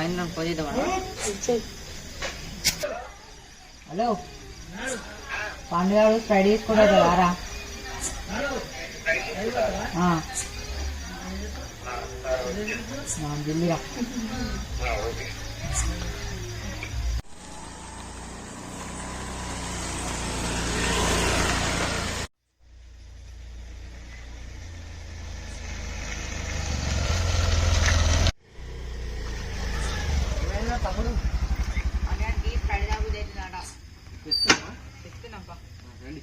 సాయంత్రం ఫోన్ చేద్దామా? హలో పండుగ ఫ్రైడ్ తీసుకుంటా రారా? ఢిల్లీగా తమ్ముడు అన్నిటికీ ఫ్రైడ్ తాగు చేసిందాడ తెస్తున్నాంపా రండి.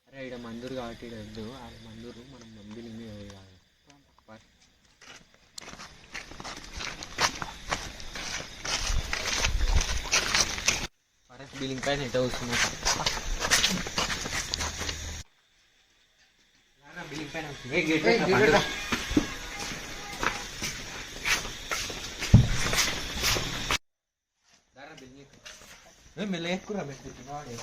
అరే ఇక్కడ మందూరు కాబట్టి ఇక్కడ వద్దు. ఆ మందూరు మనం మందిని కాదు. ఫారెస్ట్ బిల్డింగ్ పైన ఎట వస్తున్నా బిల్డింగ్ పైన మెల్ల ఎక్కువ పెట్టుకుంటున్నాడు.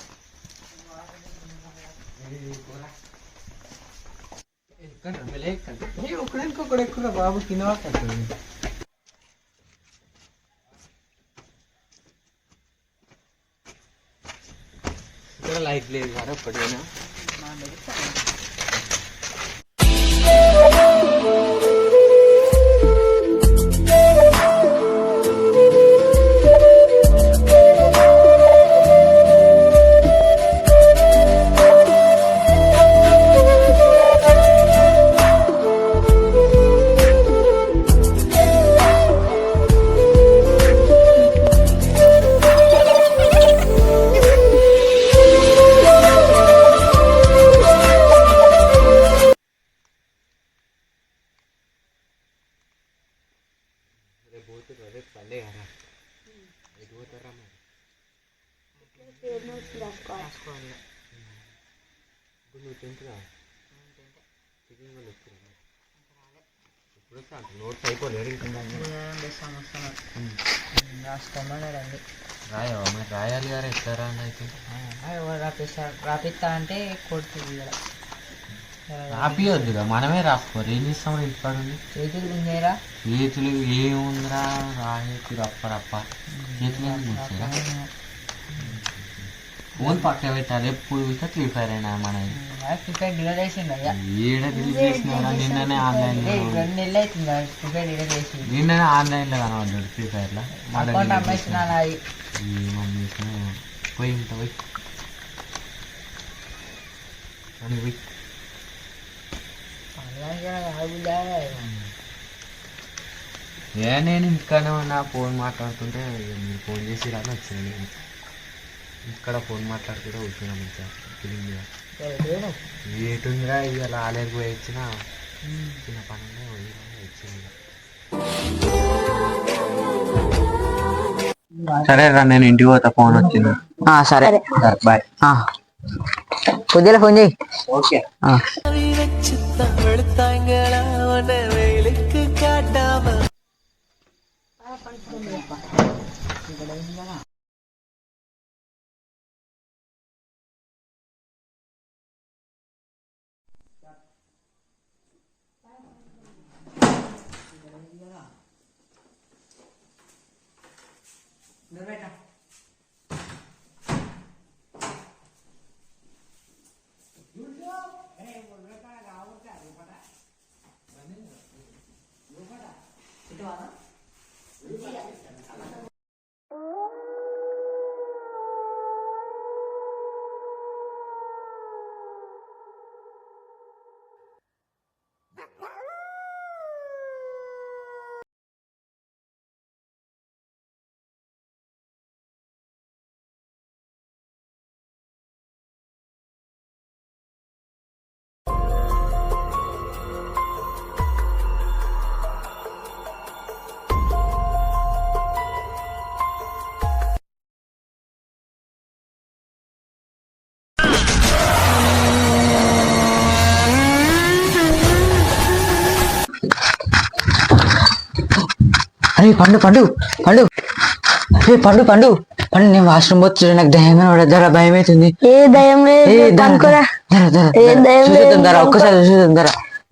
ఒకడు ఎక్కువ బాబు కింద ఇక్కడ లైట్ లేదు కదా ఒక్కడైనా. రేపు సండే కదా ఎటు పోతారా మరి? ఇప్పుడు నువ్వు టెన్త్గా చెకింగ్ వాళ్ళు వచ్చారు ఇప్పుడు వస్తా అంట. నోట్స్ అయిపోలేదు రాసుకోమన్నాడండి. రాయవా మరి? రాయాలి గారు ఎట్లా అయితే రాపిస్తా అంటే కొడుతుంది కదా. రాపియొద్దుగా మనమే రాసుకోరు. ఏం చేస్తాం ఇంటికాడ ఉంది? చేతులు గుంజేరా? చేతులు ఏముందిరా రాయకు రప్ప రప్ప చేతులు గుంజేరా? ఫోన్ పక్క పెట్టాలి. ఎప్పుడు చూస్తే ఫ్రీ ఫైర్ అయినా మన డిలీట్ చేసిండు అయ్యా. ఏడ డిలీట్ చేసినా నిన్ననే ఆన్లైన్ లో 2 నెలలు అవుతుంది డిలీట్ చేసి. నిన్ననే ఆన్లైన్ లో కనబడ్డాడు ఫ్రీ ఫైర్ లో. ఏమన్నా పోయి ఇంత పోయి అని పోయి నేను ఇంటికానే ఉన్నా. ఫోన్ మాట్లాడుతుంటే మీరు ఫోన్ చేసి రాని వచ్చింది. నేను ఇక్కడ ఫోన్ మాట్లాడుతుంటే వచ్చినా మంచిగా ఫీలింగ్ ఏటుందిరా ఇవాళ ఆలేరు పోయి వచ్చిన చిన్న పని వచ్చింది. సరే రా నేను ఇంటికి పోతా. ఫోన్ వచ్చింది. సరే బాయ్. కొద్దిగా ఫోన్ చేయి. ఓకే. అరే పండు పండు పండు అరే పండు పండు పండు నేను వాష్రూమ్ పోతున్నా నాకు దయ్యంగా ధర భయం అవుతుంది. ఏ దయ్యం లేదు పనుకోరా. ఏ దయ్యం లేదు ధర ఒక్కసారి చూద్దాం ధర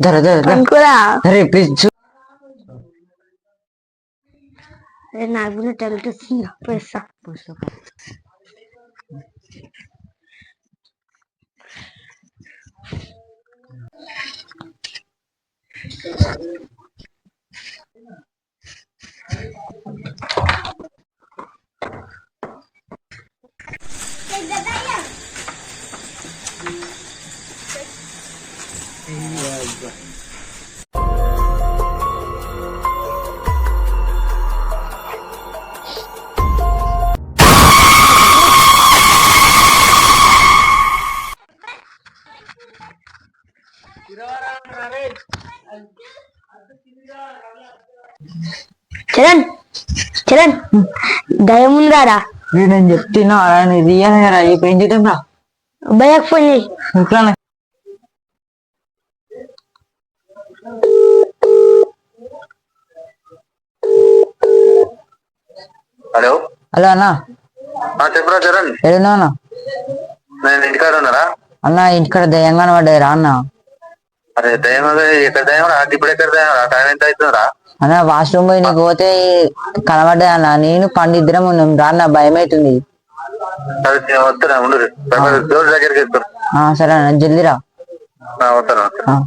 ధర ధర పనుకోరా. అరే ప్లీజ్ నాకు కూడా టెల్ట్ వస్తుంది పోయిస్తా. చరణ్ చరణ్ దయ్యం ఉందారా? నేను చెప్తున్నా రియల్ అయిపోయింది చూద్దాం రా. భయకు ఫోన్ చేయి. హలో హలో అన్న చెప్పరా చరణ్. ఏడున్నా అన్న? నేను ఇంటికాడ ఉన్నారా? అన్న ఇంటికాడ దయ్యంగానే పడ్డాయి రా అన్న. అరే దయ్యం ఎక్కడ దయ్యం రా? ఇప్పుడు ఎక్కడ దయ్యం రా? టైం ఎంత అవుతుందిరా? అన్న వాష్రూమ్ పోయి నీకు పోతే కనబడ్డా అన్న. నేను పండు ఇద్దరం ఉన్నాం రా అన్న భయం అవుతుంది. వస్తున్నా ఉండు, దేవుడి దగ్గరికి వెళ్తాను. సరే అన్న జల్దీ రా. వస్తాను.